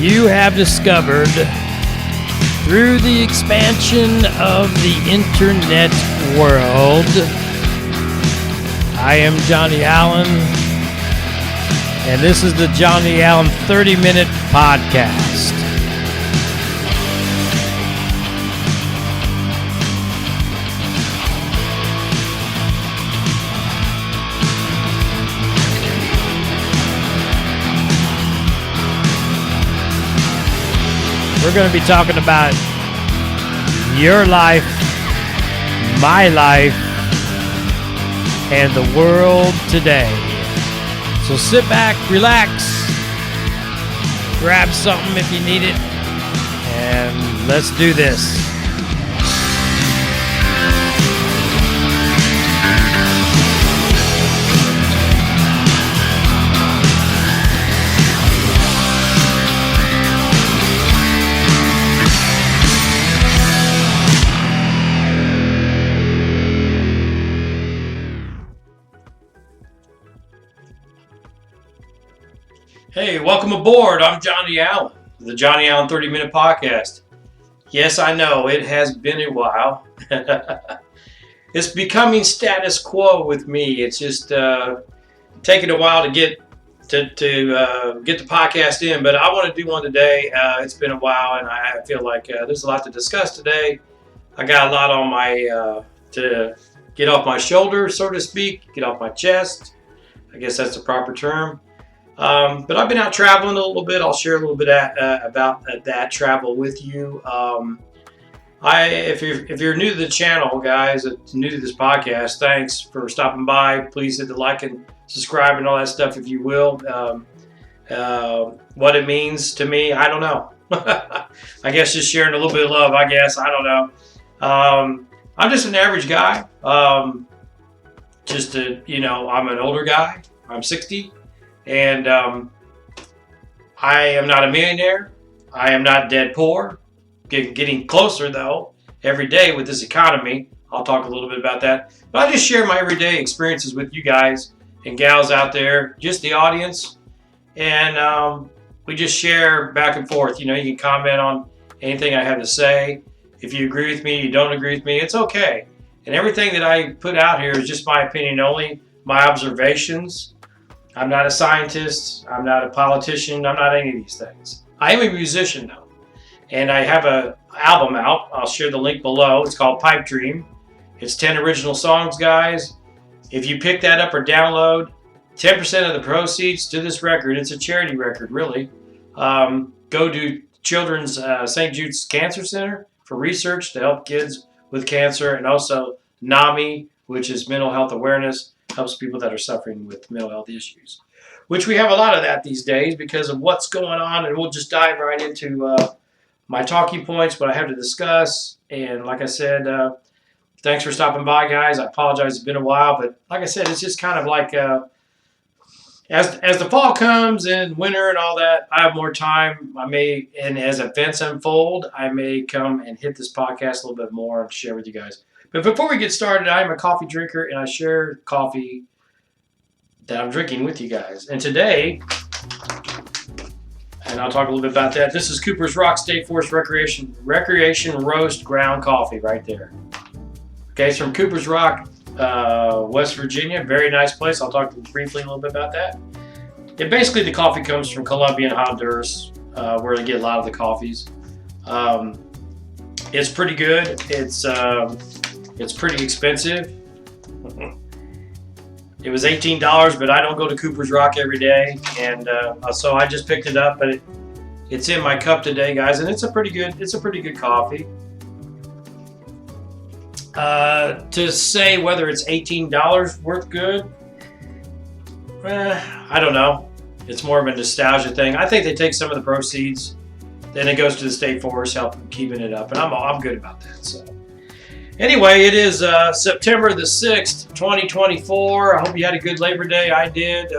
you have discovered through the expansion of the internet world. I am Johnny Allen, and this is the Johnny Allen 30-Minute Podcast. We're going to be talking about your life, my life, and the world today. So sit back, relax, grab something if you need it, and let's do this. Hey, welcome aboard. I'm Johnny Allen, the Johnny Allen 30-Minute Podcast. Yes, I know, it has been a while. It's becoming status quo with me. It's just taking a while to get the podcast in, but I want to do one today. It's been a while, and I feel like there's a lot to discuss today. I got a lot on my to get off my shoulders, so to speak, get off my chest. I guess that's the proper term. But I've been out traveling a little bit. I'll share a little bit about that travel with you. If you're new to the channel, guys, new to this podcast, thanks for stopping by. Please hit the like and subscribe and all that stuff, if you will. What it means to me, I don't know. I guess just sharing a little bit of love, I guess. I don't know. I'm just an average guy. I'm an older guy. I'm 60. And I am not a millionaire. I am not dead poor. Getting closer, though, every day with this economy. I'll talk a little bit about that. But I just share my everyday experiences with you guys and gals out there, just the audience. And we just share back and forth. You know, you can comment on anything I have to say. If you agree with me, you don't agree with me, it's okay. And everything that I put out here is just my opinion only, my observations. I'm not a scientist. I'm not a politician. I'm not any of these things. I am a musician, though. And I have an album out. I'll share the link below. It's called Pipe Dream. It's 10 original songs, guys. If you pick that up or download, 10% of the proceeds to this record, it's a charity record, really, go to Children's St. Jude's Cancer Center for research to help kids with cancer, and also NAMI, which is mental health awareness, helps people that are suffering with mental health issues, which we have a lot of that these days because of what's going on. And we'll just dive right into my talking points, what I have to discuss. And like I said, thanks for stopping by, guys. I apologize, it's been a while, but like I said, it's just kind of like as the fall comes and winter and all that, I have more time. And as events unfold, I may come and hit this podcast a little bit more and share with you guys. But before we get started, I'm a coffee drinker, and I share coffee that I'm drinking with you guys. And today, and I'll talk a little bit about that, this is Cooper's Rock State Forest Recreation Roast Ground Coffee right there. Okay, it's from Cooper's Rock, West Virginia. Very nice place. I'll talk briefly a little bit about that. Basically, the coffee comes from Colombia and Honduras, where they get a lot of the coffees. It's pretty good. It's pretty expensive. It was $18, but I don't go to Cooper's Rock every day, and so I just picked it up. But it's in my cup today, guys, and it's a pretty good coffee. To say whether it's $18 worth good, I don't know. It's more of a nostalgia thing. I think they take some of the proceeds, then it goes to the state forest, help keeping it up, and I'm good about that. So. Anyway, it is September the 6th, 2024. I hope you had a good Labor Day. I did.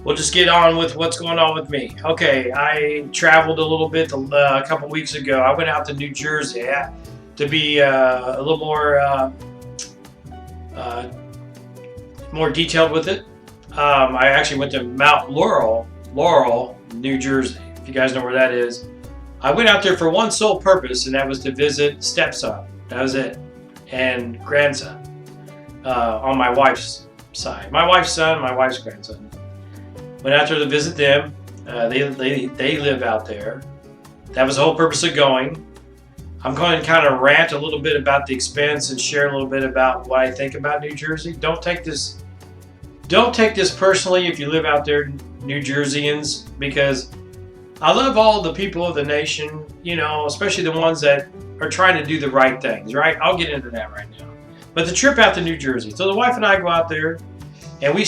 We'll just get on with what's going on with me. Okay, I traveled a little bit a couple weeks ago. I went out to New Jersey to be a little more detailed with it. I actually went to Mount Laurel, New Jersey. if you guys know where that is. I went out there for one sole purpose, and that was to visit stepson. That was it. And grandson on my wife's side. My wife's son, my wife's grandson. Went out there to visit them. They live out there. That was the whole purpose of going. I'm going to kind of rant a little bit about the expense and share a little bit about what I think about New Jersey. Don't take this personally if you live out there, New Jerseyans, because I love all the people of the nation, you know, especially the ones that are trying to do the right things, right? I'll get into that right now. But the trip out to New Jersey. So the wife and I go out there, and we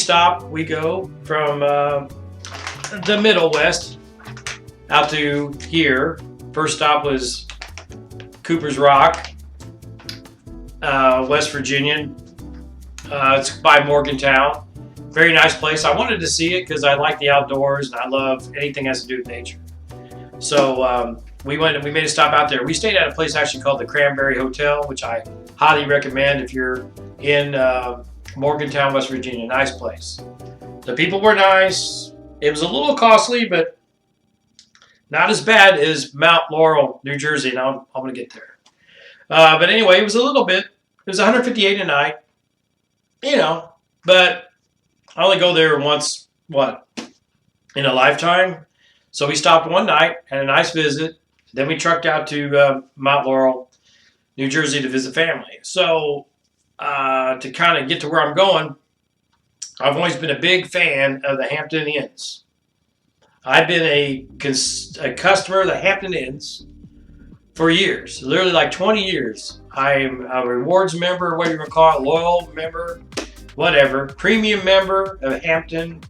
go from the Middle West out to here. First stop was Cooper's Rock, West Virginia. It's by Morgantown. Very nice place. I wanted to see it because I like the outdoors and I love anything that has to do with nature. So we went and we made a stop out there. We stayed at a place actually called the Cranberry Hotel, which I highly recommend if you're in Morgantown, West Virginia. Nice place. The people were nice. It was a little costly, but not as bad as Mount Laurel, New Jersey. Now I'm going to get there. But anyway, it was a little bit. It was $158 a night. You know, but I only go there once, in a lifetime. So we stopped one night, had a nice visit. Then we trucked out to Mount Laurel, New Jersey to visit family. So to kind of get to where I'm going, I've always been a big fan of the Hampton Inns. I've been a customer of the Hampton Inns for years, literally like 20 years. I'm a rewards member, whatever you want to call it, loyal member, whatever, premium member of Hampton.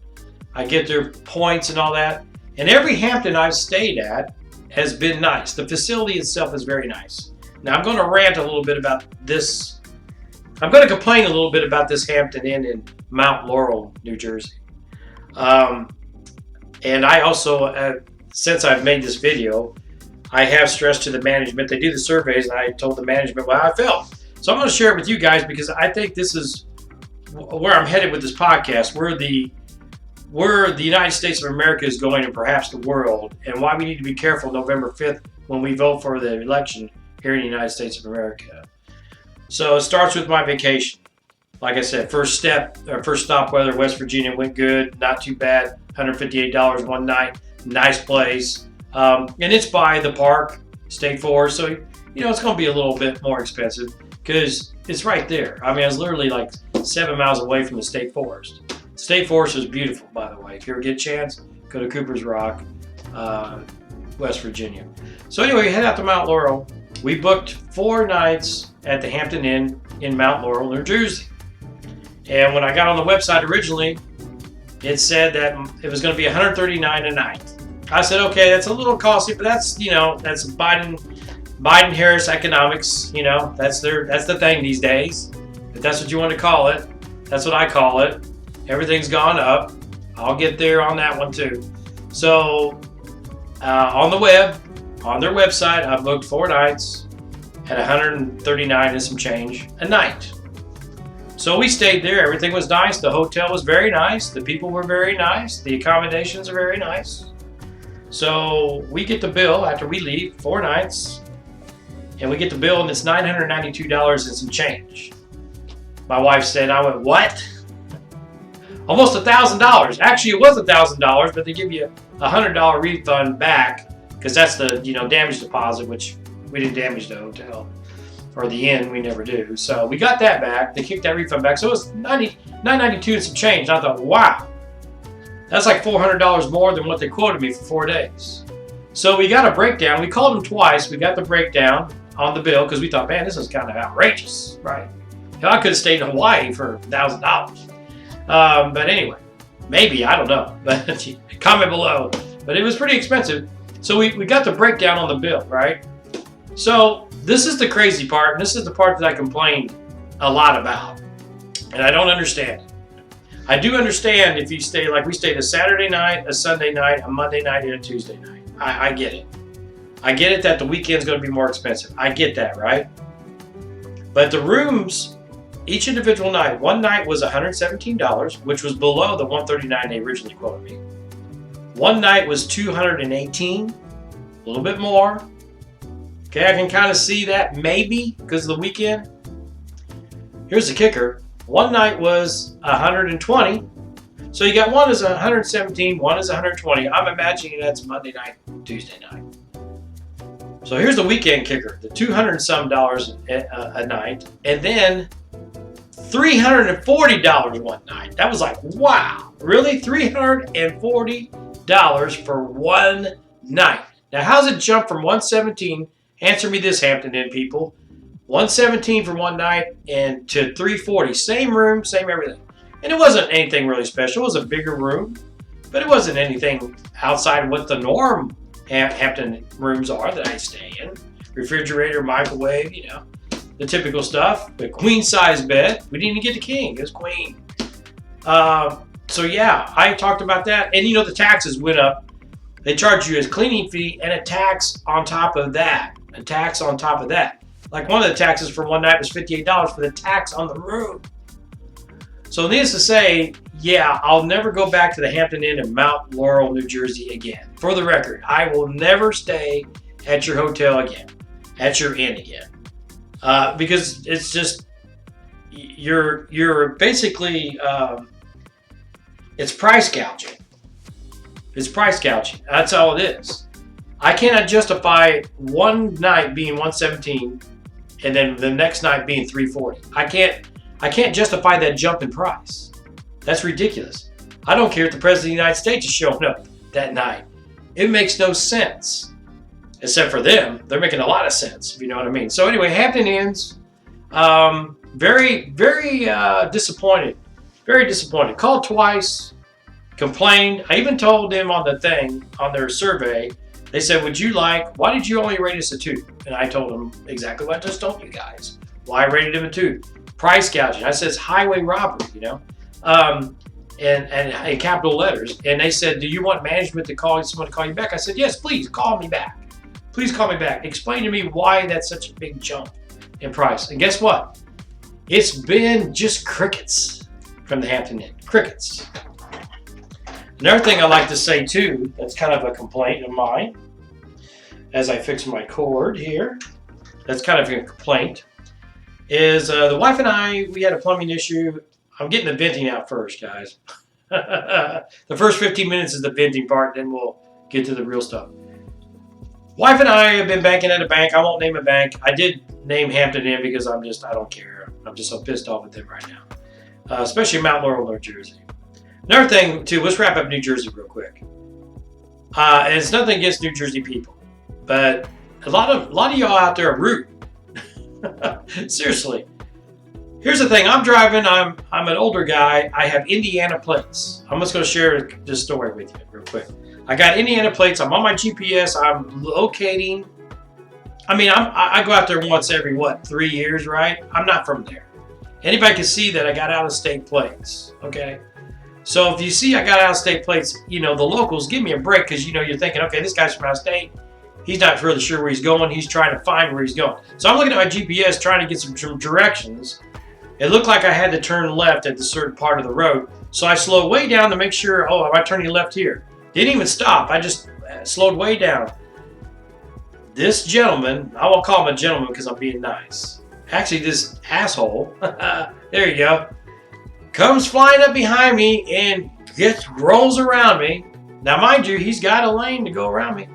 I get their points and all that. And every Hampton I've stayed at has been nice. The facility itself is very nice. Now I'm going to rant a little bit about this. I'm going to complain a little bit about this Hampton Inn in Mount Laurel, New Jersey. And I also, since I've made this video, I have stressed to the management. They do the surveys, and I told the management how I felt. So I'm going to share it with you guys because I think this is where I'm headed with this podcast. Where the United States of America is going, and perhaps the world, and why we need to be careful November 5th when we vote for the election here in the United States of America. So it starts with my vacation. Like I said, first stop, whether West Virginia went good, not too bad, $158 one night, nice place. And it's by the park, State Forest, so you know it's going to be a little bit more expensive because it's right there. I mean, I was literally like 7 miles away from the State Forest. State Forest is beautiful, by the way. If you ever get a chance, go to Cooper's Rock, West Virginia. So anyway, we head out to Mount Laurel. We booked 4 nights at the Hampton Inn in Mount Laurel, New Jersey. And when I got on the website originally, it said that it was going to be $139 a night. I said, okay, that's a little costly, but that's, you know, that's Biden-Harris economics. You know, that's the thing these days. If that's what you want to call it, that's what I call it. Everything's gone up. I'll get there on that one too. So on their website, I booked 4 nights at $139 and some change a night. So we stayed there. Everything was nice. The hotel was very nice. The people were very nice. The accommodations are very nice. So we get the bill after we leave, 4 nights, and we get the bill, and it's $992 and some change. My wife said, I went, what? Almost $1,000. Actually, it was $1,000, but they give you a $100 refund back because that's the damage deposit, which we didn't damage the hotel or the inn. We never do. So we got that back. They kicked that refund back. So it was $992 and some change. And I thought, wow, that's like $400 more than what they quoted me for 4 days. So we got a breakdown. We called them twice. We got the breakdown on the bill because we thought, man, this is kind of outrageous, right? I could have stayed in Hawaii for $1,000. But anyway, maybe, I don't know. But comment below. But it was pretty expensive. So we got the breakdown on the bill, right? So this is the crazy part, and this is the part that I complained a lot about. And I don't understand it. I do understand if you stay, like we stayed a Saturday night, a Sunday night, a Monday night, and a Tuesday night. I get it. I get it that the weekend's going to be more expensive. I get that, right? But the rooms, each individual night, one night was $117, which was below the $139 they originally quoted me. One night was $218, a little bit more. Okay, I can kind of see that maybe because of the weekend. Here's the kicker. One night was $120. So you got one is $117, one is $120. I'm imagining that's Monday night, Tuesday night. So here's the weekend kicker, the $200 and some a night, and then $340 one night. That was like, wow, really? $340 for one night. Now, how's it jump from 117? Answer me this, Hampton Inn people. 117 for one night and to 340. Same room, same everything. And it wasn't anything really special. It was a bigger room, but it wasn't anything outside of what the norm Hampton rooms are that I stay in. Refrigerator, microwave, the typical stuff. The queen size bed. We didn't even get the king. It was queen. So yeah, I talked about that. And the taxes went up. They charge you a cleaning fee and a tax on top of that. A tax on top of that. Like one of the taxes for one night was $58 for the tax on the room. So needless to say, yeah, I'll never go back to the Hampton Inn in Mount Laurel, New Jersey again. For the record, I will never stay at your hotel again, at your inn again. Because it's just, you're basically, it's price gouging. It's price gouging. That's all it is. I cannot justify one night being 117 and then the next night being 340. I can't justify that jump in price. That's ridiculous. I don't care if the President of the United States is showing up that night. It makes no sense. Except for them. They're making a lot of sense, if you know what I mean. So anyway, Hampton Inns, very, very disappointed. Very disappointed. Called twice, complained. I even told them on the thing, on their survey, they said, why did you only rate us a 2? And I told them exactly what I just told you guys. Why I rated them a 2. Price gouging. I said it's highway robbery, and in capital letters. And they said, do you want management to call someone to call you back? I said, yes, please call me back. Please call me back. Explain to me why that's such a big jump in price. And guess what? It's been just crickets from the Hampton Inn. Crickets. Another thing I like to say too, that's kind of a complaint of mine, as I fix my cord here, that's kind of a complaint, is the wife and I, we had a plumbing issue. I'm getting the venting out first, guys. The first 15 minutes is the venting part, then we'll get to the real stuff. Wife and I have been banking at a bank. I won't name a bank. I did name Hampton Inn because I don't care. I'm just so pissed off with them right now, especially Mount Laurel, New Jersey. Another thing, too, let's wrap up New Jersey real quick. And it's nothing against New Jersey people, but a lot of y'all out there are rude. Seriously. Here's the thing. I'm driving. I'm an older guy. I have Indiana plates. I'm just going to share this story with you real quick. I got Indiana plates. I'm on my GPS. I'm locating. I go out there once every, 3 years, right? I'm not from there. Anybody can see that I got out-of-state plates, okay? So if you see I got out-of-state plates, the locals, give me a break because, you're thinking, okay, this guy's from out-of-state. He's not really sure where he's going. He's trying to find where he's going. So I'm looking at my GPS trying to get some directions. It looked like I had to turn left at the certain part of the road. So I slowed way down to make sure, am I turning left here? Didn't even stop. I just slowed way down. This gentleman, I won't call him a gentleman because I'm being nice. Actually, this asshole, there you go, comes flying up behind me and rolls around me. Now, mind you, he's got a lane to go around me.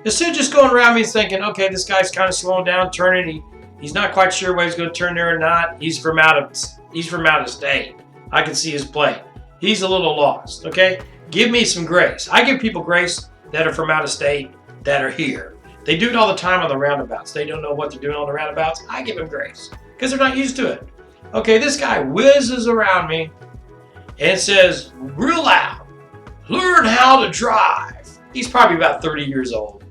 Instead of just going around me and thinking, okay, this guy's kind of slowing down, turning. He's not quite sure whether he's going to turn there or not. He's from out of state. I can see his plate. He's a little lost, okay? Give me some grace. I give people grace that are from out of state that are here. They do it all the time on the roundabouts. They don't know what they're doing on the roundabouts. I give them grace because they're not used to it. Okay, this guy whizzes around me and says real loud, learn how to drive. He's probably about 30 years old.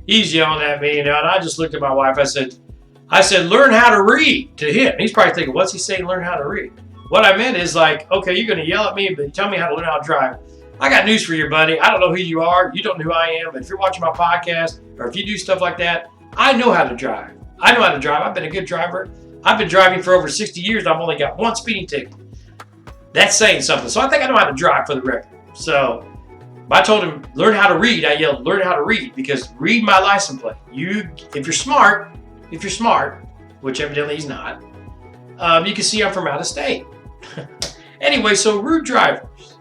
He's yelling at me, and I just looked at my wife. I said, learn how to read to him. He's probably thinking, what's he saying, learn how to read? What I meant is like, okay, you're going to yell at me, but tell me how to learn how to drive. I got news for you, buddy. I don't know who you are. You don't know who I am. But if you're watching my podcast or if you do stuff like that, I know how to drive. I know how to drive. I've been a good driver. I've been driving for over 60 years. I've only got one speeding ticket. That's saying something. So I think I know how to drive for the record. So I told him, learn how to read. I yelled, learn how to read, because read my license plate. If you're smart, which evidently he's not, you can see I'm from out of state. Anyway, so rude drivers.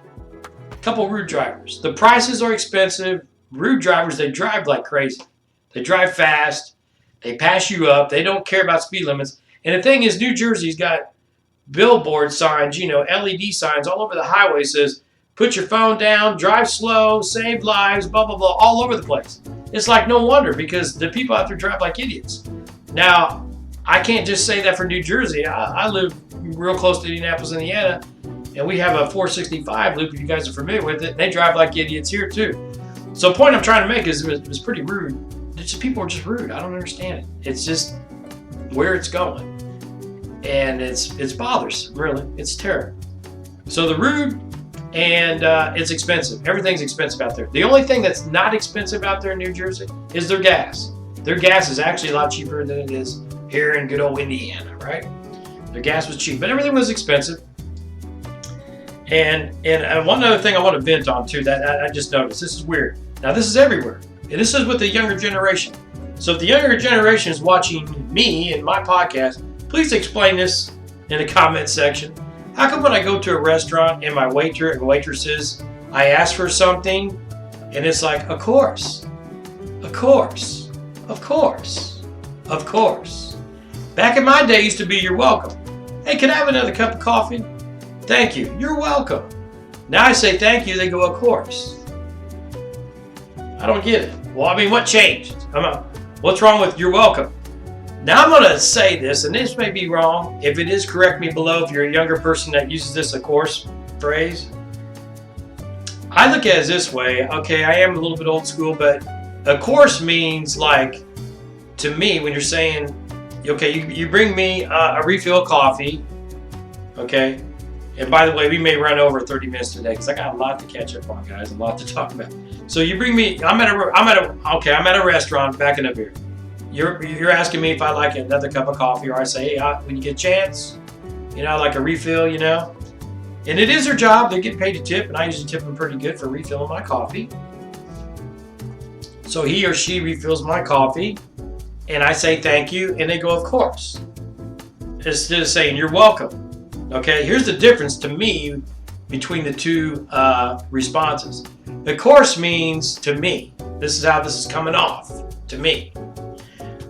A couple rude drivers. The prices are expensive. Rude drivers, they drive like crazy. They drive fast. They pass you up. They don't care about speed limits. And the thing is, New Jersey's got billboard signs, LED signs all over the highway, says, put your phone down, drive slow, save lives, blah, blah, blah, all over the place. It's like no wonder, because the people out there drive like idiots. Now, I can't just say that for New Jersey. I live real close to Indianapolis, Indiana, and we have a 465 loop, if you guys are familiar with it, and they drive like idiots here too. So the point I'm trying to make is it was pretty rude. People are just rude. I don't understand it. It's just where it's going. And it's bothersome, really. It's terrible. So the rude, and it's expensive. Everything's expensive out there. The only thing that's not expensive out there in New Jersey is their gas. Their gas is actually a lot cheaper than it is here in good old Indiana, right? Their gas was cheap, but everything was expensive. And one other thing I want to vent on too, that I just noticed. This is weird. Now this is everywhere, and this is with the younger generation. So if the younger generation is watching me and my podcast, please explain this in the comment section. How come when I go to a restaurant and my waiter and waitresses, I ask for something, and it's like, of course, of course, of course, of course. Back in my day, it used to be, you're welcome. Hey, can I have another cup of coffee? Thank you. You're welcome. Now I say thank you, they go, of course. I don't get it. Well, I mean, what changed? What's wrong with you're welcome? Now I'm going to say this, and this may be wrong. If it is, correct me below if you're a younger person that uses this, of course, phrase. I look at it this way. Okay, I am a little bit old school, but of course means, like, to me, when you're saying, okay, you bring me a refill coffee, okay? And by the way, we may run over 30 minutes today because I got a lot to catch up on, guys, a lot to talk about. So you bring me, I'm at a restaurant backing up here. You're asking me if I like another cup of coffee, or I say, hey, when you get a chance, I like a refill, And it is their job. They get paid to tip, and I usually tip them pretty good for refilling my coffee. So he or she refills my coffee, and I say thank you, and they go, of course. Instead of saying, you're welcome. Okay, here's the difference to me between the two responses. Of course means, to me, this is how this is coming off to me.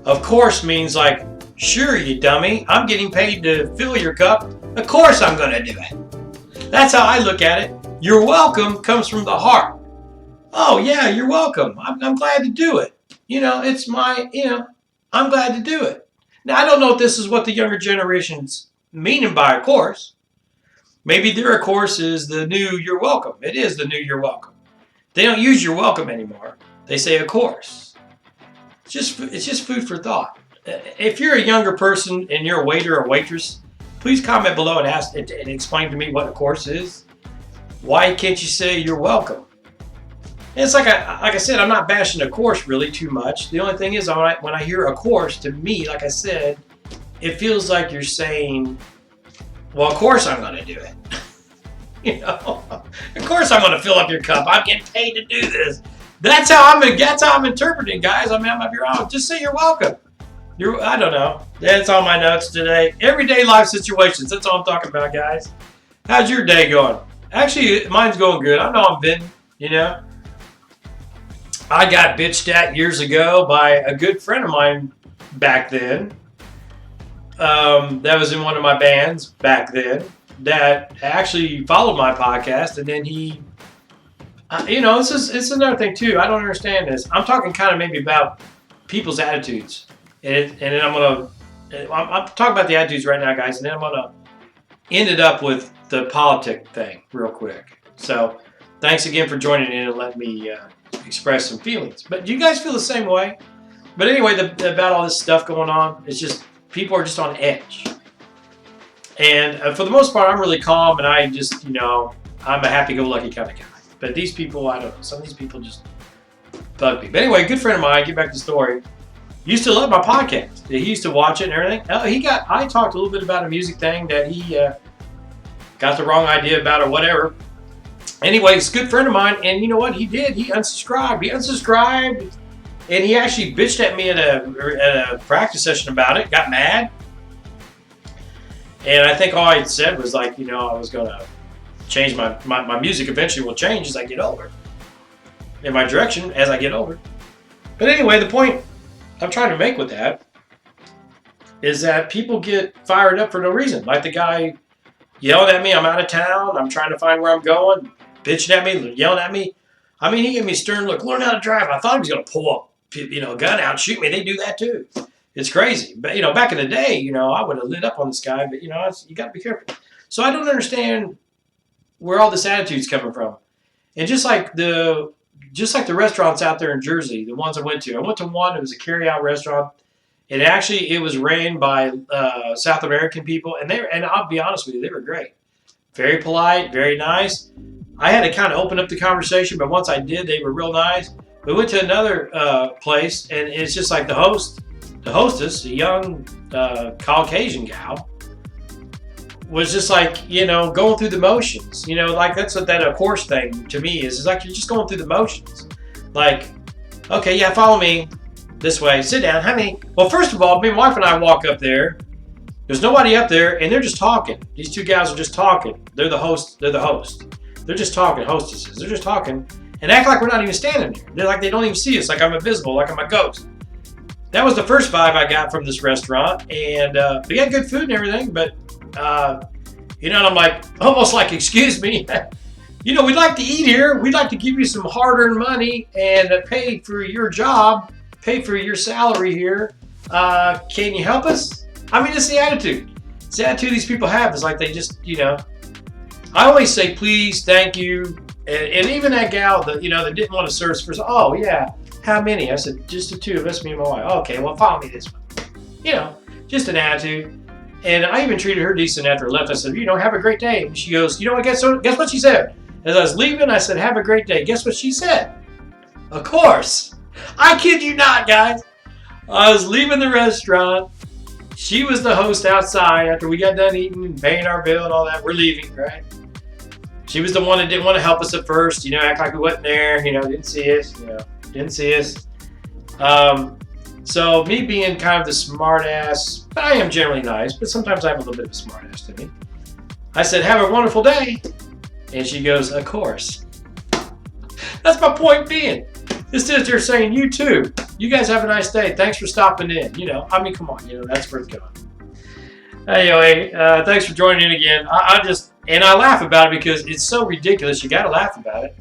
Of course means like, sure, you dummy, I'm getting paid to fill your cup. Of course I'm going to do it. That's how I look at it. You're welcome comes from the heart. Oh, yeah, you're welcome. I'm glad to do it. It's my, I'm glad to do it. Now, I don't know if this is what the younger generation's meaning by of course. Maybe their of course is the new you're welcome. It is the new you're welcome. They don't use you're welcome anymore. They say of course. It's just food for thought. If you're a younger person and you're a waiter or waitress, please comment below and ask and explain to me what of course is. Why can't you say you're welcome? And it's like I said, I'm not bashing a course really too much. The only thing is, when I hear a course, to me, like I said, it feels like you're saying, well, of course I'm going to do it. Of course I'm going to fill up your cup. I'm getting paid to do this. That's how I'm interpreting, guys. I might be wrong. Just say you're welcome. I don't know. That's on my notes today. Everyday life situations. That's all I'm talking about, guys. How's your day going? Actually, mine's going good. I know I'm venting, I got bitched at years ago by a good friend of mine back then. That was in one of my bands back then that actually followed my podcast, and then he, it's another thing too. I don't understand this. I'm talking kind of maybe about people's attitudes, and then I'm talking about the attitudes right now, guys, and then I'm gonna end it up with the politic thing real quick. So, thanks again for joining in and letting me express some feelings. But do you guys feel the same way? But anyway, about all this stuff going on, it's just people are just on edge. And for the most part, I'm really calm, and I just, I'm a happy-go-lucky kind of guy. But these people, I don't know. Some of these people just bug me. But anyway, a good friend of mine, get back to the story, used to love my podcast. He used to watch it and everything. I talked a little bit about a music thing that he got the wrong idea about or whatever. anyway, he's a good friend of mine, and you know what he did? He unsubscribed. He unsubscribed, and he actually bitched at me at a practice session about it. Got mad, and I think all I said was like, you know, I was gonna change my music. Eventually will change as I get older, in my direction as I get older. But anyway, the point I'm trying to make with that is that people get fired up for no reason. Like the guy yelling at me, I'm out of town, I'm trying to find where I'm going, bitching at me, yelling at me. I mean, he gave me a stern look, learn how to drive. I thought he was going to pull a gun out and shoot me. They do that too. It's crazy. But, back in the day, I would have lit up on this guy, but, you got to be careful. So I don't understand where all this attitude's coming from. And just like the restaurants out there in Jersey, the ones I went to one, it was a carry-out restaurant. It was ran by South American people, and I'll be honest with you, they were great. Very polite, very nice. I had to kind of open up the conversation, but once I did, they were real nice. We went to another place, and it's just like the hostess, a young Caucasian gal, was just like, going through the motions. Like that's what that of course thing to me is. It's like you're just going through the motions. Like, okay, yeah, follow me. This way, sit down, honey. Well, first of all, my wife and I walk up there. There's nobody up there, and they're just talking. These two guys are just talking. They're the host. They're just talking, hostesses. They're just talking and act like we're not even standing there. They're like they don't even see us, like I'm invisible, like I'm a ghost. That was the first vibe I got from this restaurant, and they had good food and everything, but and I'm like, almost like, excuse me. We'd like to eat here. We'd like to give you some hard-earned money and pay for your job. Pay for your salary here. Can you help us? I mean, it's the attitude. It's the attitude these people have. It's like they just, I always say please, thank you. And even that gal that, that didn't want to serve us first. Oh, yeah. How many? I said, just the two of us, me and my wife. Okay, well, follow me this way. Just an attitude. And I even treated her decent after I left. I said, have a great day. And she goes, guess what she said? As I was leaving, I said, have a great day. Guess what she said? Of course. I kid you not, guys. I was leaving the restaurant. She was the host outside after we got done eating and paying our bill and all that. We're leaving, right? She was the one that didn't want to help us at first, act like we wasn't there, didn't see us, So me being kind of the smart ass, but I am generally nice, but sometimes I have a little bit of a smart ass to me. I said, have a wonderful day. And she goes, of course. That's my point being. This is they're saying, you too. You guys have a nice day. Thanks for stopping in. Come on. That's where it's going. Anyway, thanks for joining in again. I laugh about it because it's so ridiculous. You got to laugh about it.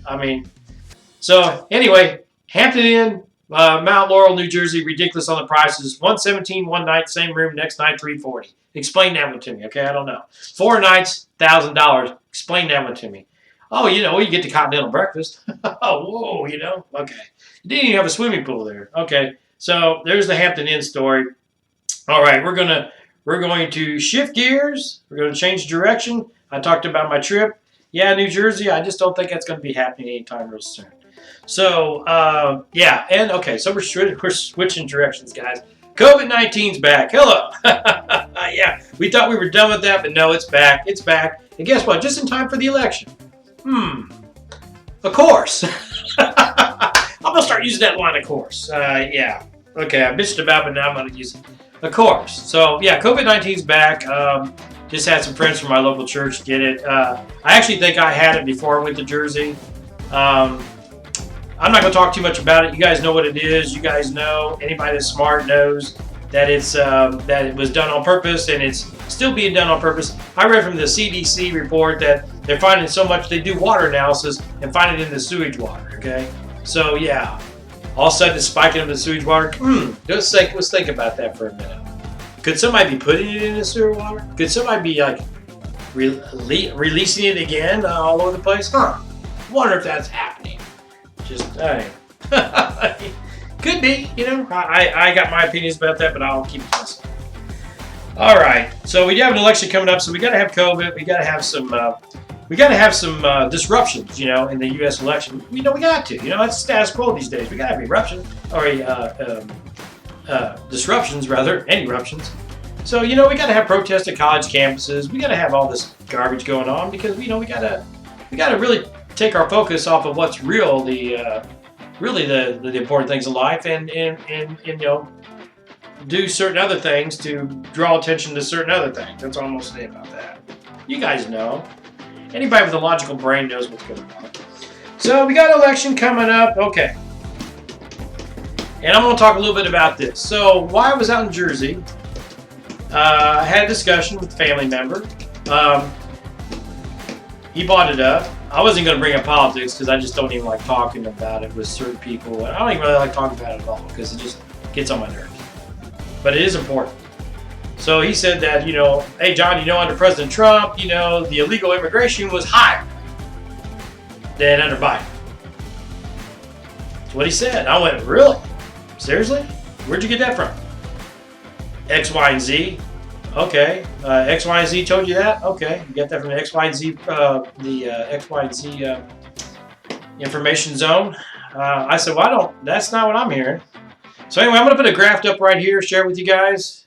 So anyway, Hampton Inn, Mount Laurel, New Jersey. Ridiculous on the prices. $117 one night, same room. Next night, $340. Explain that one to me. Okay, I don't know. 4 nights, $1,000. Explain that one to me. Oh, you get the continental breakfast. Oh, whoa, okay. You didn't even have a swimming pool there. Okay, so there's the Hampton Inn story. All right, we're going to shift gears. We're going to change direction. I talked about my trip. Yeah, New Jersey. I just don't think that's going to be happening anytime real soon. So, so we're switching directions, guys. COVID-19's back. Hello. Yeah, we thought we were done with that, but no, it's back. It's back. And guess what? Just in time for the election. Of course. I'm going to start using that line, of course. Yeah. Okay, I bitched about it, but now I'm going to use it. Of course. So, yeah, COVID-19's back. Just had some friends from my local church get it. I actually think I had it before I went to Jersey. I'm not going to talk too much about it. You guys know what it is. You guys know. Anybody that's smart knows that that it was done on purpose, and it's still being done on purpose. I read from the CDC report that they're finding so much, they do water analysis and find it in the sewage water, okay? So, yeah, all of a sudden it's spiking up in the sewage water. Let's think about that for a minute. Could somebody be putting it in the sewer water? Could somebody be, like, releasing it again all over the place? Wonder if that's happening. Could be, I got my opinions about that, but I'll keep it to myself. All right, so we have an election coming up, so we got to have COVID. We got to have some disruptions, in the U.S. election. We got to. That's status quo these days. We got to have eruptions or disruptions rather, and eruptions. So we got to have protests at college campuses. We got to have all this garbage going on because we got to really take our focus off of what's real, really the important things in life, and do certain other things to draw attention to certain other things. That's all I'm gonna say about that. You guys know. Anybody with a logical brain knows what's going on. So we got an election coming up. Okay. And I'm going to talk a little bit about this. So while I was out in Jersey, I had a discussion with a family member. He brought it up. I wasn't going to bring up politics because I just don't even like talking about it with certain people. I don't even really like talking about it at all because it just gets on my nerves. But it is important. So he said that, hey, John, under President Trump, the illegal immigration was higher than under Biden. That's what he said. I went, really? Seriously? Where'd you get that from? X, Y, and Z. Okay. X, Y, and Z told you that? Okay. You got that from the X, Y, and Z, X, Y, and Z information zone. I said, well, that's not what I'm hearing. So anyway, I'm going to put a graph up right here, share it with you guys.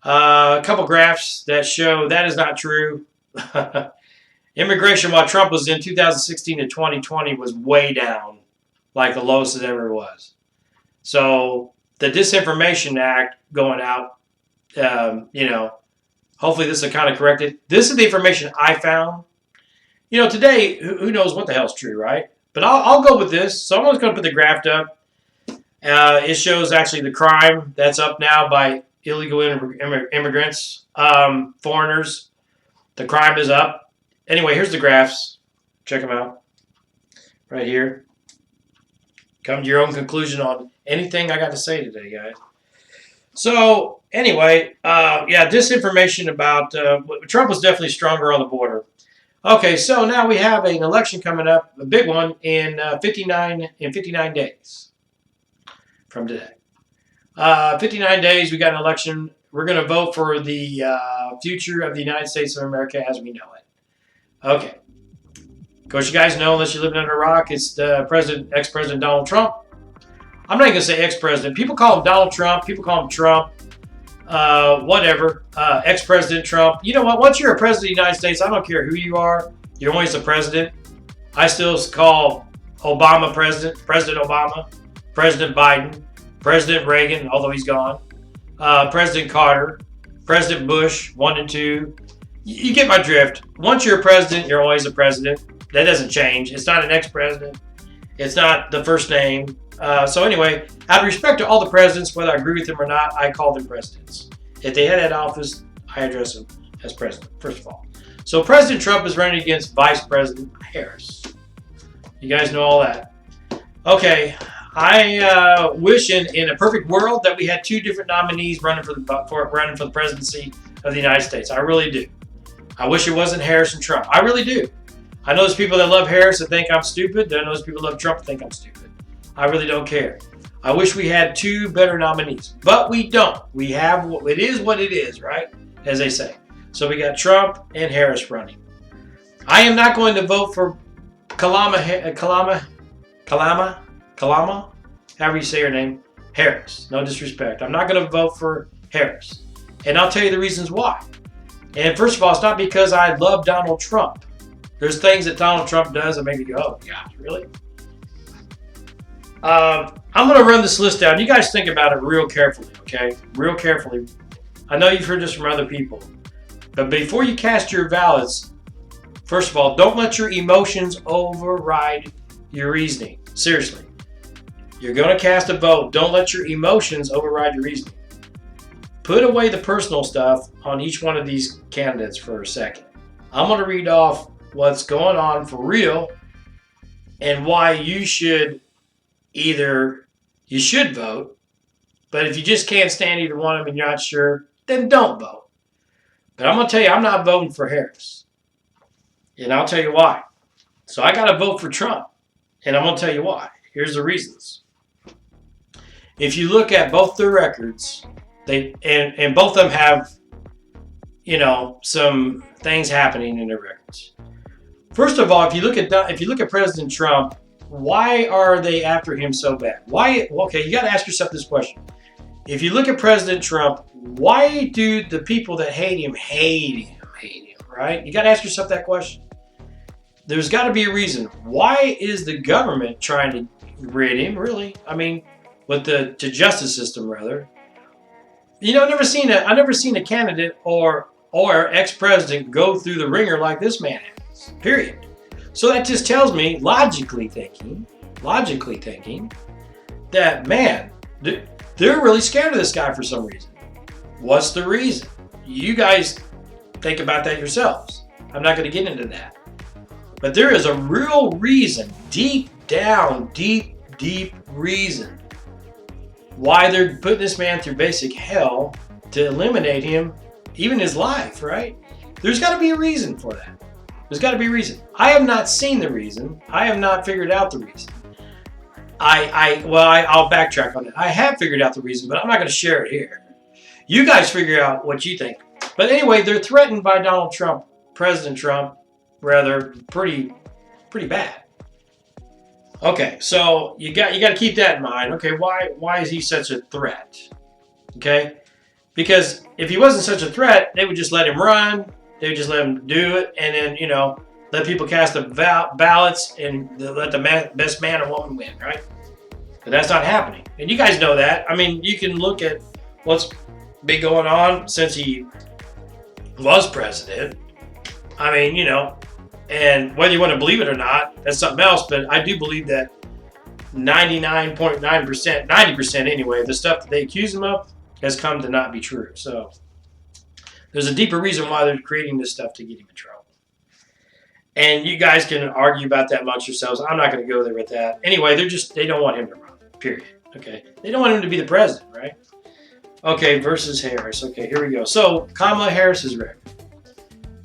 A couple graphs that show that is not true. Immigration while Trump was in 2016 to 2020 was way down, like the lowest it ever was. So the Disinformation Act going out, hopefully this will kind of correct it. This is the information I found. Today, who knows what the hell's true, right? But I'll go with this. So I'm just going to put the graph up. It shows actually the crime that's up now by illegal immigrants, foreigners. The crime is up. Anyway, here's the graphs. Check them out. Right here. Come to your own conclusion on anything I got to say today, guys. So, anyway, disinformation about Trump was definitely stronger on the border. Okay, so now we have an election coming up, a big one, in 59 days from today. 59 days, we got an election. We're going to vote for the future of the United States of America as we know it. Okay. Of course, you guys know, unless you live under a rock, it's the ex-president Donald Trump. I'm not even going to say ex-president. People call him Donald Trump. People call him Trump. Whatever. Ex-president Trump. You know what? Once you're a president of the United States, I don't care who you are. You're always a president. I still call Obama president. President Obama. President Biden. President Reagan, although he's gone, President Carter, President Bush, 1 and 2. You get my drift. Once you're a president, you're always a president. That doesn't change. It's not an ex-president. It's not the first name. So anyway, out of respect to all the presidents, whether I agree with them or not, I call them presidents. If they had that office, I address them as president, first of all. So President Trump is running against Vice President Harris. You guys know all that. Okay. I wish in a perfect world that we had two different nominees running for the presidency of the United States. I really do. I wish it wasn't Harris and Trump. I really do. I know there's people that love Harris that think I'm stupid. I know there's people that love Trump that think I'm stupid. I really don't care. I wish we had two better nominees, but we don't. We have, it is what it is, right? As they say. So we got Trump and Harris running. I am not going to vote for Kalama, however you say her name, Harris. No disrespect. I'm not going to vote for Harris. And I'll tell you the reasons why. And first of all, it's not because I love Donald Trump. There's things that Donald Trump does that make me go, oh, gosh, really? I'm going to run this list down. You guys think about it real carefully, okay? Real carefully. I know you've heard this from other people. But before you cast your ballots, first of all, don't let your emotions override your reasoning. Seriously. You're going to cast a vote. Don't let your emotions override your reasoning. Put away the personal stuff on each one of these candidates for a second. I'm going to read off what's going on for real and why you should vote, but if you just can't stand either one of them and you're not sure, then don't vote. But I'm going to tell you, I'm not voting for Harris. And I'll tell you why. So I got to vote for Trump. And I'm going to tell you why. Here's the reasons. If you look at both their records, and both of them have, some things happening in their records. First of all, if you look at President Trump, why are they after him so bad? Why? Okay, you got to ask yourself this question. If you look at President Trump, why do the people that hate him, right? You got to ask yourself that question. there's got to be a reason. Why is the government trying to rid him? Really? I mean, with the justice system, rather. I've never seen a candidate or ex-president go through the ringer like this man has. Period. So that just tells me, logically thinking, that man, they're really scared of this guy for some reason. What's the reason? You guys think about that yourselves. I'm not going to get into that. But there is a real reason, deep down, deep reason why they're putting this man through basic hell to eliminate him, even his life, right? There's got to be a reason for that. There's got to be a reason. I have not seen the reason. I have not figured out the reason. I'll backtrack on it. I have figured out the reason, but I'm not going to share it here. You guys figure out what you think. But anyway, they're threatened by Donald Trump, President Trump, rather, pretty bad. Okay, so you got to keep that in mind. Okay, why is he such a threat? Okay, because if he wasn't such a threat, they would just let him run. They would just let him do it, and then let people cast the ballots and let the best man or woman win, right? But that's not happening, and you guys know that. I mean, you can look at what's been going on since he was president. I mean, and whether you want to believe it or not, that's something else. But I do believe that 99.9%, 90% anyway, the stuff that they accuse him of has come to not be true. So there's a deeper reason why they're creating this stuff to get him in trouble. And you guys can argue about that amongst yourselves. I'm not going to go there with that. Anyway, they don't want him to run, period. Okay. They don't want him to be the president, right? Okay, versus Harris. Okay, here we go. So Kamala Harris's record.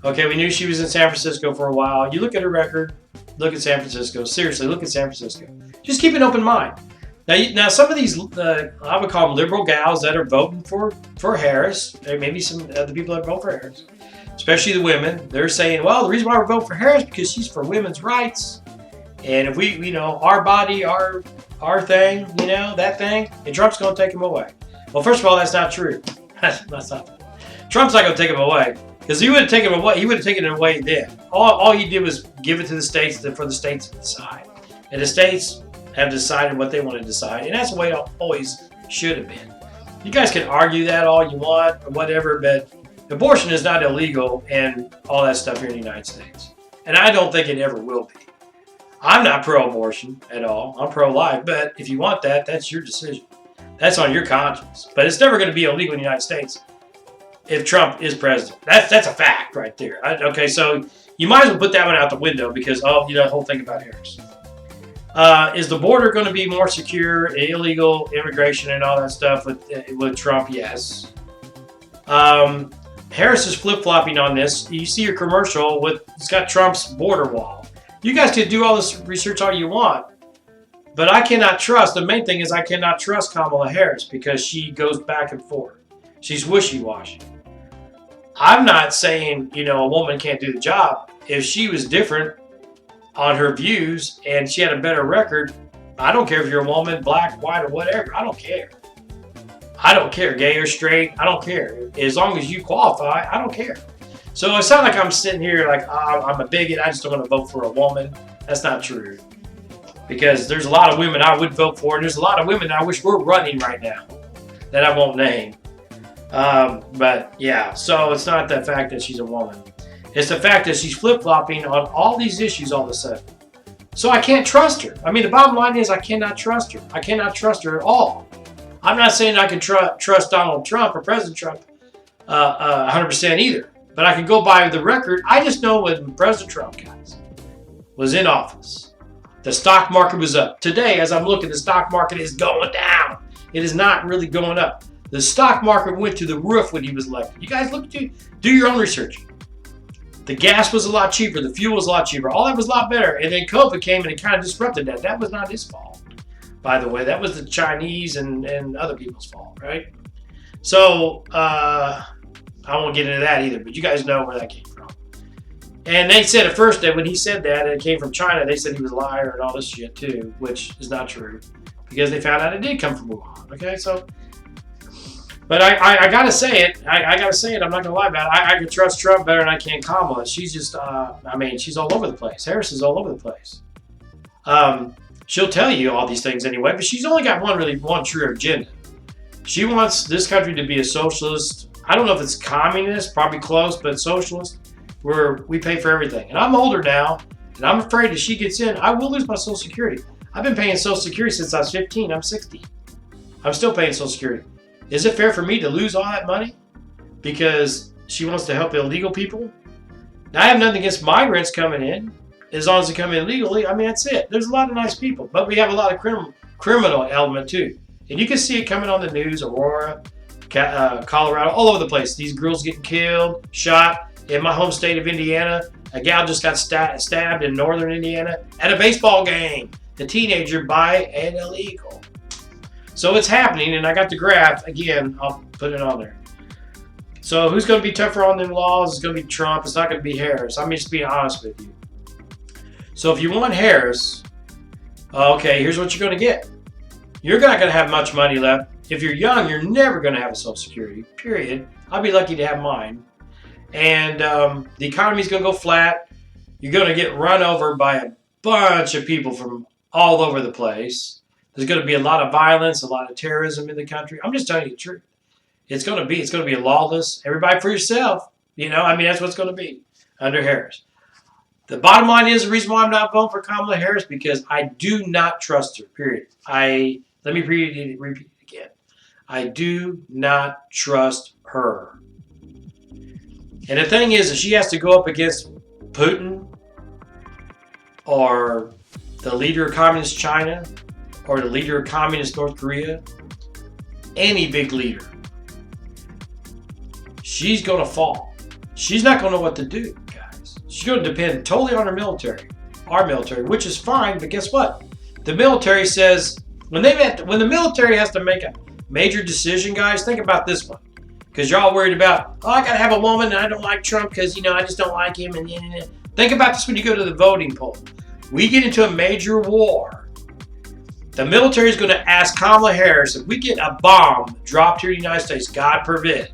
Okay, we knew she was in San Francisco for a while. You look at her record, look at San Francisco. Seriously, look at San Francisco. Just keep an open mind. Now some of these, I would call them liberal gals that are voting for Harris, and maybe some other people that vote for Harris, especially the women. They're saying, well, the reason why we're voting for Harris is because she's for women's rights. And if we our body, our thing, that thing, and Trump's going to take them away. Well, first of all, that's not true. That's not. Trump's not going to take them away. Because he would have taken it away. He would have taken it away then. All he did was give it to the states for the states to decide. And the states have decided what they want to decide. And that's the way it always should have been. You guys can argue that all you want or whatever, but abortion is not illegal and all that stuff here in the United States. And I don't think it ever will be. I'm not pro-abortion at all. I'm pro-life. But if you want that, that's your decision. That's on your conscience. But it's never going to be illegal in the United States if Trump is president. That's a fact right there. Okay, so you might as well put that one out the window because, the whole thing about Harris. Is the border going to be more secure, illegal immigration and all that stuff with Trump? Yes. Harris is flip-flopping on this. You see your commercial it's got Trump's border wall. You guys can do all this research all you want, but I cannot trust. The main thing is I cannot trust Kamala Harris because she goes back and forth. She's wishy-washy. I'm not saying, a woman can't do the job. If she was different on her views and she had a better record, I don't care if you're a woman, black, white, or whatever. I don't care. I don't care, gay or straight. I don't care. As long as you qualify, I don't care. So it's not like I'm sitting here like, I'm a bigot. I just don't want to vote for a woman. That's not true. Because there's a lot of women I would vote for, and there's a lot of women I wish were running right now that I won't name. But yeah, so it's not the fact that she's a woman. It's the fact that she's flip-flopping on all these issues all of a sudden. So I can't trust her. I mean, the bottom line is I cannot trust her. I cannot trust her at all. I'm not saying I can trust Donald Trump or President Trump 100% either. But I can go by the record. I just know when President Trump, guys, was in office, the stock market was up. Today, as I'm looking, the stock market is going down. It is not really going up. The stock market went to the roof when he was elected. You guys do your own research. The gas was a lot cheaper. The fuel was a lot cheaper. All that was a lot better. And then COVID came and it kind of disrupted that. That was not his fault, by the way. That was the Chinese and other people's fault, right? So I won't get into that either, but you guys know where that came from. And they said at first that when he said that and it came from China, they said he was a liar and all this shit too, which is not true because they found out it did come from Wuhan. Okay, so But I gotta say it. I gotta say it. I'm not gonna lie about it. I can trust Trump better than I can Kamala. She's just, I mean, she's all over the place. Harris is all over the place. She'll tell you all these things anyway, but she's only got one true agenda. She wants this country to be a socialist. I don't know if it's communist, probably close, but socialist, where we pay for everything. And I'm older now, and I'm afraid if she gets in, I will lose my Social Security. I've been paying Social Security since I was 15. I'm 60. I'm still paying Social Security. Is it fair for me to lose all that money because she wants to help illegal people? Now, I have nothing against migrants coming in, as long as they come in legally. I mean, that's it. There's a lot of nice people, but we have a lot of criminal element too. And you can see it coming on the news, Aurora, Colorado, all over the place. These girls getting killed, shot. In my home state of Indiana, a gal just got stabbed in northern Indiana at a baseball game. A teenager by an illegal. So it's happening, and I got the graph. Again, I'll put it on there. So who's going to be tougher on them laws? It's going to be Trump. It's not going to be Harris. I'm just being honest with you. So if you want Harris, okay, here's what you're going to get. You're not going to have much money left. If you're young, you're never going to have a Social Security, period. I'll be lucky to have mine. And the economy's going to go flat. You're going to get run over by a bunch of people from all over the place. There's going to be a lot of violence, a lot of terrorism in the country. I'm just telling you the truth. It's going to be a lawless, everybody for yourself. You know, I mean, that's what it's going to be under Harris. The bottom line is the reason why I'm not voting for Kamala Harris, because I do not trust her, period. Let me repeat it again. I do not trust her. And the thing is, if she has to go up against Putin or the leader of Communist China or the leader of Communist North Korea, any big leader, she's going to fall. She's not going to know what to do, guys. She's going to depend totally on her military, our military, which is fine, but guess what? The military says, when the military has to make a major decision, guys, think about this one. Because you're all worried about, I got to have a woman and I don't like Trump because, I just don't like him. And think about this when you go to the voting poll. We get into a major war. The military is going to ask Kamala Harris if we get a bomb dropped here in the United States, God prevent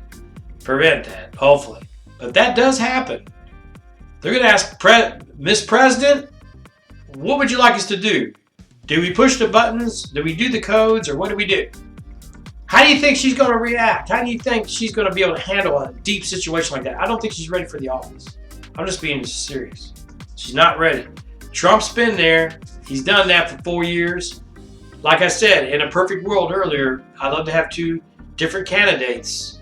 that, hopefully. But if that does happen, they're going to ask Miss President, what would you like us to do? Do we push the buttons? Do we do the codes? Or what do we do? How do you think she's going to react? How do you think she's going to be able to handle a deep situation like that? I don't think she's ready for the office. I'm just being serious. She's not ready. Trump's been there. He's done that for 4 years. Like I said, in a perfect world earlier, I'd love to have 2 different candidates.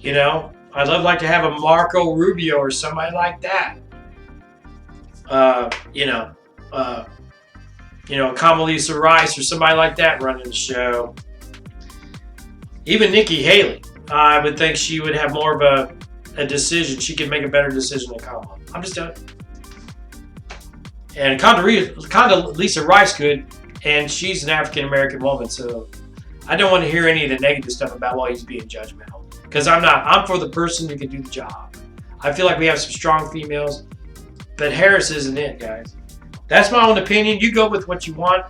I'd like to have a Marco Rubio or somebody like that. Condoleezza Rice or somebody like that running the show. Even Nikki Haley, I would think she would have more of a decision. She could make a better decision than Kamala. I'm just telling you. And Condoleezza Rice could, and she's an African-American woman, so I don't want to hear any of the negative stuff about why he's being judgmental. Because I'm not. I'm for the person who can do the job. I feel like we have some strong females, but Harris isn't it, guys. That's my own opinion. You go with what you want,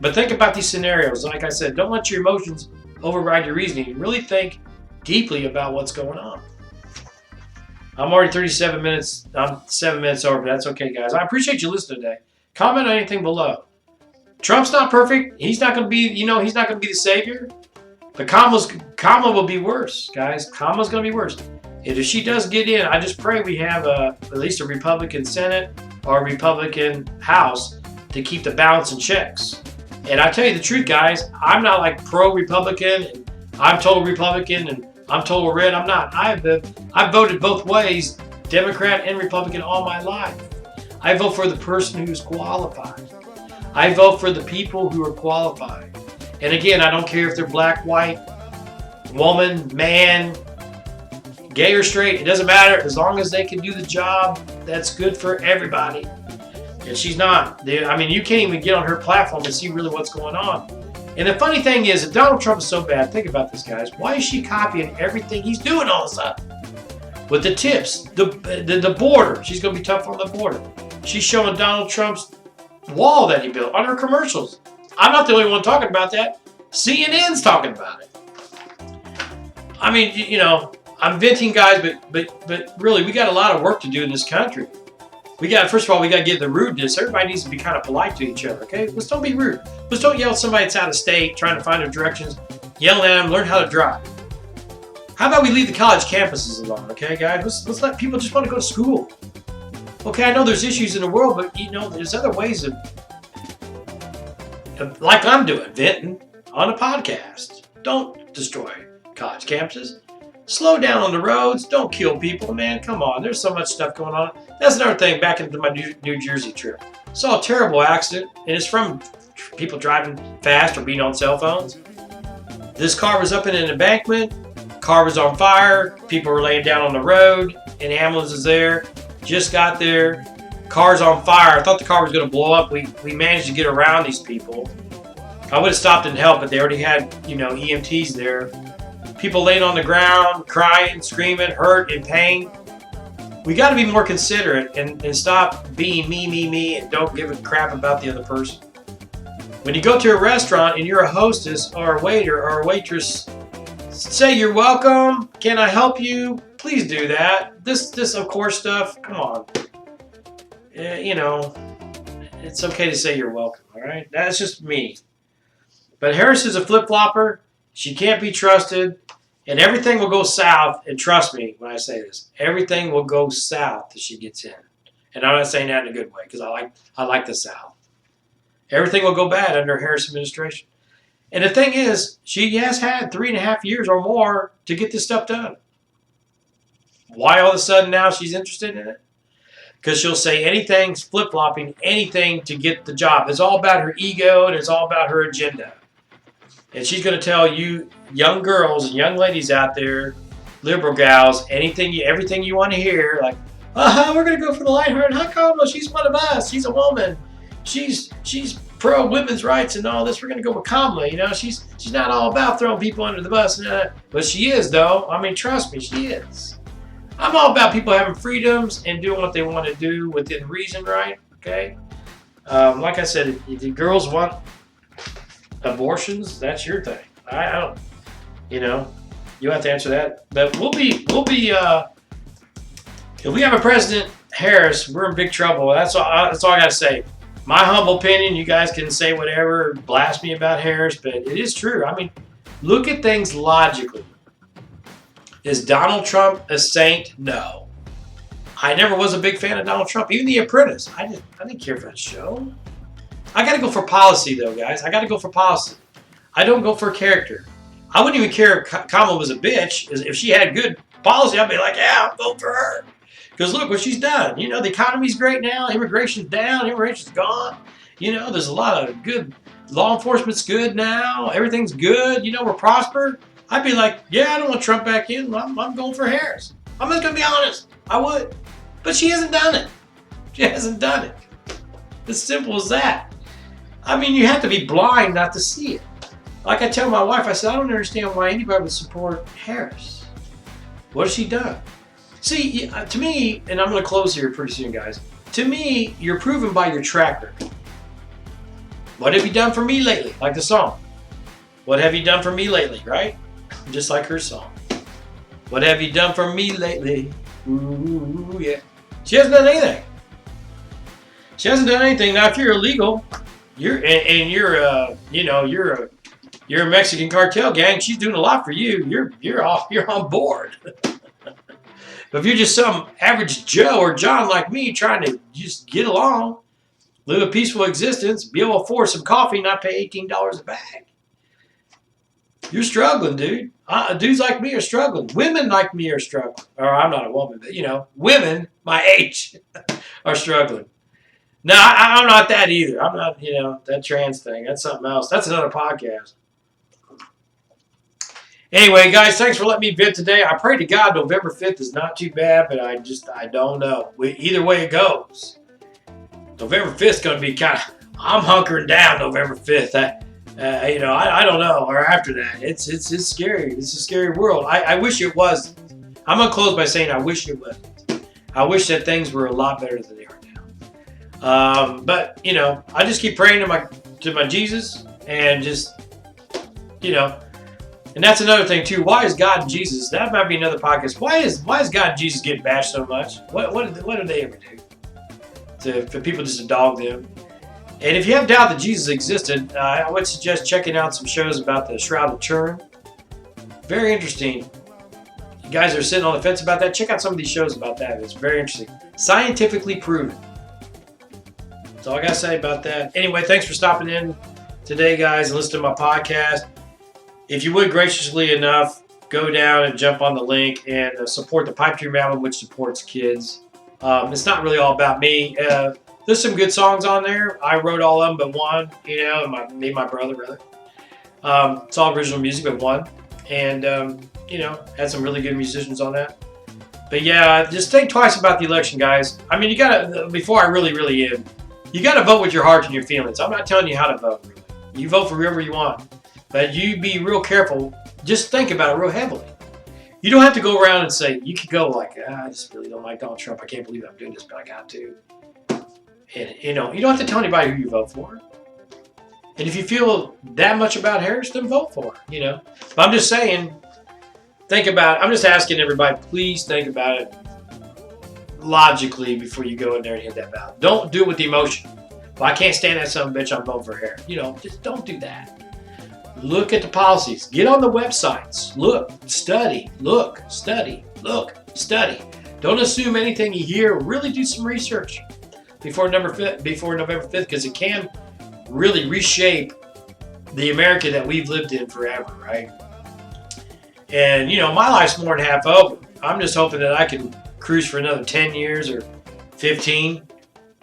but think about these scenarios. Like I said, don't let your emotions override your reasoning. Really think deeply about what's going on. I'm already 37 minutes. I'm 7 minutes over, but that's okay, guys. I appreciate you listening today. Comment on anything below. Trump's not perfect. He's not going to be, he's not going to be the savior. But Kamala will be worse, guys. Kamala's going to be worse. And if she does get in, I just pray we have at least a Republican Senate or a Republican House to keep the balance in checks. And I tell you the truth, guys, I'm not like pro-Republican, and I'm total Republican, and I'm total red. I'm not. I've voted both ways, Democrat and Republican, all my life. I vote for the person who's qualified. I vote for the people who are qualified. And again, I don't care if they're black, white, woman, man, gay or straight. It doesn't matter. As long as they can do the job, that's good for everybody. And she's not. You can't even get on her platform and see really what's going on. And the funny thing is, if Donald Trump is so bad, think about this, guys. Why is she copying everything he's doing all of a sudden? With the tips, the border. She's going to be tough on the border. She's showing Donald Trump's wall that he built on her commercials. I'm not the only one talking about that. CNN's talking about it. I mean, you know, I'm venting, guys, but really, we got a lot of work to do in this country. First of all, we got to get the rudeness. Everybody needs to be kind of polite to each other, okay? Let's don't be rude. Let's don't yell at somebody that's out of state, trying to find their directions, yelling at them, learn how to drive. How about we leave the college campuses alone, okay, guys? Let's let people just want to go to school. Okay, I know there's issues in the world, but, you know, there's other ways of like I'm doing, venting on a podcast. Don't destroy college campuses. Slow down on the roads. Don't kill people, man. Come on. There's so much stuff going on. That's another thing. Back into my New Jersey trip. Saw a terrible accident, and it's from people driving fast or being on cell phones. This car was up in an embankment. Car was on fire. People were laying down on the road. An ambulance is there. Just got there. Car's on fire. I thought the car was going to blow up. We managed to get around these people. I would have stopped and helped, but they already had, you know, EMTs there. People laying on the ground, crying, screaming, hurt, in pain. We got to be more considerate and stop being me, and don't give a crap about the other person. When you go to a restaurant and you're a hostess or a waiter or a waitress, say you're welcome. Can I help you? Please do that. This of course stuff. Come on. You know, it's okay to say you're welcome. All right, that's just me. But Harris is a flip-flopper. She can't be trusted, and everything will go south. And trust me when I say this, everything will go south if she gets in. And I'm not saying that in a good way because I like the South. Everything will go bad under Harris administration. And the thing is, she has had 3.5 years or more to get this stuff done. Why all of a sudden now she's interested in it? Because she'll say anything, flip-flopping, anything to get the job. It's all about her ego and it's all about her agenda. And she's going to tell you, young girls and young ladies out there, liberal gals, everything you want to hear, like, we're going to go for the lighthearted. How come? Well, she's one of us. She's a woman. She's pro women's rights and all this. We're going to go with Kamala. You know, she's not all about throwing people under the bus. But she is, though. I mean, trust me, she is. I'm all about people having freedoms and doing what they want to do within reason, right? Okay. Like I said, if the girls want abortions, that's your thing. I don't. You know, you have to answer that. But we'll be. If we have a President Harris, we're in big trouble. That's all I got to say. My humble opinion. You guys can say whatever, blast me about Harris, but it is true. I mean, look at things logically. Is Donald Trump a saint? No. I never was a big fan of Donald Trump. Even The Apprentice. I didn't care for that show. I got to go for policy, though, guys. I got to go for policy. I don't go for character. I wouldn't even care if Kamala was a bitch. If she had good policy, I'd be like, yeah, I'll vote for her. Because look what she's done. You know, the economy's great now. Immigration's down. Immigration's gone. You know, there's a lot of good. Law enforcement's good now. Everything's good. You know, we're prosper. I'd be like, yeah, I don't want Trump back in. I'm going for Harris. I'm just going to be honest. I would. But she hasn't done it. She hasn't done it. As simple as that. I mean, you have to be blind not to see it. Like I tell my wife, I said, I don't understand why anybody would support Harris. What has she done? See, to me, and I'm going to close here pretty soon, guys. To me, you're proven by your track record. What have you done for me lately? Like the song. What have you done for me lately, right? Just like her song. What have you done for me lately? Ooh, yeah. She hasn't done anything. She hasn't done anything. Now, if you're illegal, you're a Mexican cartel gang. She's doing a lot for you. You're on board. But if you're just some average Joe or John like me trying to just get along, live a peaceful existence, be able to afford some coffee, not pay $18 a bag, you're struggling, dude. Dudes like me are struggling. Women like me are struggling. Or I'm not a woman, but, you know, women my age are struggling. No, I'm not that either. I'm not, you know, that trans thing. That's something else. That's another podcast. Anyway, guys, thanks for letting me vent today. I pray to God November 5th is not too bad, but I don't know. Either way it goes. November 5th is going to be kind of, I'm hunkering down November 5th. I don't know. Or after that, it's scary. It's a scary world. I wish it was. I'm going to close by saying I wish it wasn't. I wish that things were a lot better than they are now. But, you know, I just keep praying to my Jesus and just, you know, And that's another thing too. Why is God and Jesus? That might be another podcast. Why is God and Jesus getting bashed so much? What did they ever do for people just to dog them? And if you have doubt that Jesus existed, I would suggest checking out some shows about the Shroud of Turin. Very interesting. You guys are sitting on the fence about that. Check out some of these shows about that. It's very interesting. Scientifically proven. That's all I got to say about that. Anyway, thanks for stopping in today, guys, and listening to my podcast. If you would graciously enough, go down and jump on the link and support the Pipe Dream album, which supports kids. It's not really all about me. There's some good songs on there. I wrote all of them but one, me and my brother, rather. It's all original music but one. And, had some really good musicians on that. But yeah, just think twice about the election, guys. I mean, you gotta, before I really end, you gotta vote with your heart and your feelings. I'm not telling you how to vote, really. You vote for whoever you want. But you be real careful. Just think about it real heavily. You don't have to go around and say, you could go like, I just really don't like Donald Trump. I can't believe I'm doing this, but I got to. And, you don't have to tell anybody who you vote for. And if you feel that much about Harris, then vote for her, But I'm just saying, think about it. I'm just asking everybody, please think about it logically before you go in there and hit that ballot. Don't do it with the emotion. Well, I can't stand that son of a bitch, I'm voting for Harris. Just don't do that. Look at the policies. Get on the websites. Look, study, look, study, look, study. Don't assume anything you hear. Really do some research before November 5th, because it can really reshape the America that we've lived in forever, right? And, my life's more than half over. I'm just hoping that I can cruise for another 10 years or 15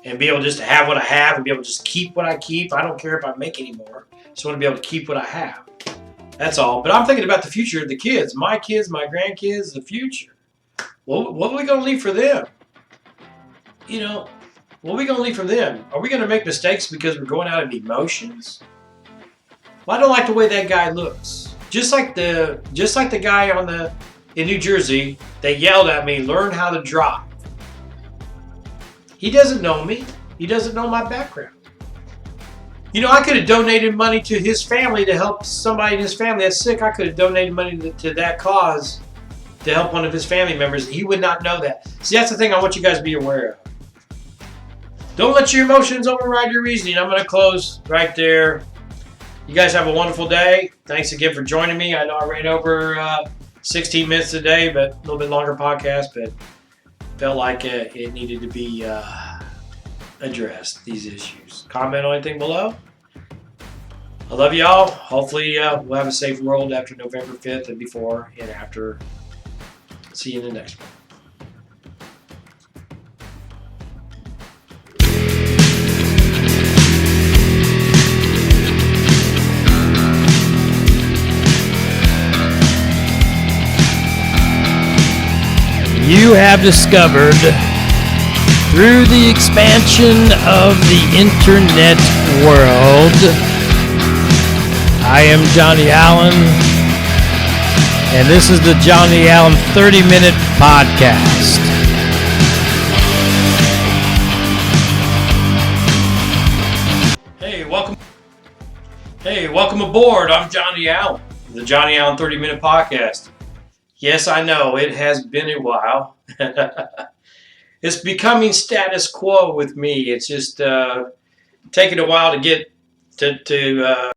and be able just to have what I have and be able to just keep what I keep. I don't care if I make any more. I just want to be able to keep what I have. That's all. But I'm thinking about the future of the kids, my grandkids, the future. What are we going to leave for them? What are we going to leave for them? Are we going to make mistakes because we're going out of emotions? Well, I don't like the way that guy looks. Just like the guy in New Jersey, they yelled at me, learn how to drive. He doesn't know me. He doesn't know my background. I could have donated money to his family to help somebody in his family that's sick. I could have donated money to that cause to help one of his family members. He would not know that. See, that's the thing I want you guys to be aware of. Don't let your emotions override your reasoning. I'm going to close right there. You guys have a wonderful day. Thanks again for joining me. I know I ran over 16 minutes today, but a little bit longer podcast, but felt like it needed to be addressed, these issues. Comment on anything below. I love y'all. Hopefully we'll have a safe world after November 5th and before and after. See you in the next one. You have discovered, through the expansion of the internet world, I am Johnny Allen, and this is the Johnny Allen 30-Minute Podcast. Hey, welcome aboard. I'm Johnny Allen, the Johnny Allen 30-Minute Podcast. Yes, I know, it has been a while. It's becoming status quo with me. It's just taking a while to get to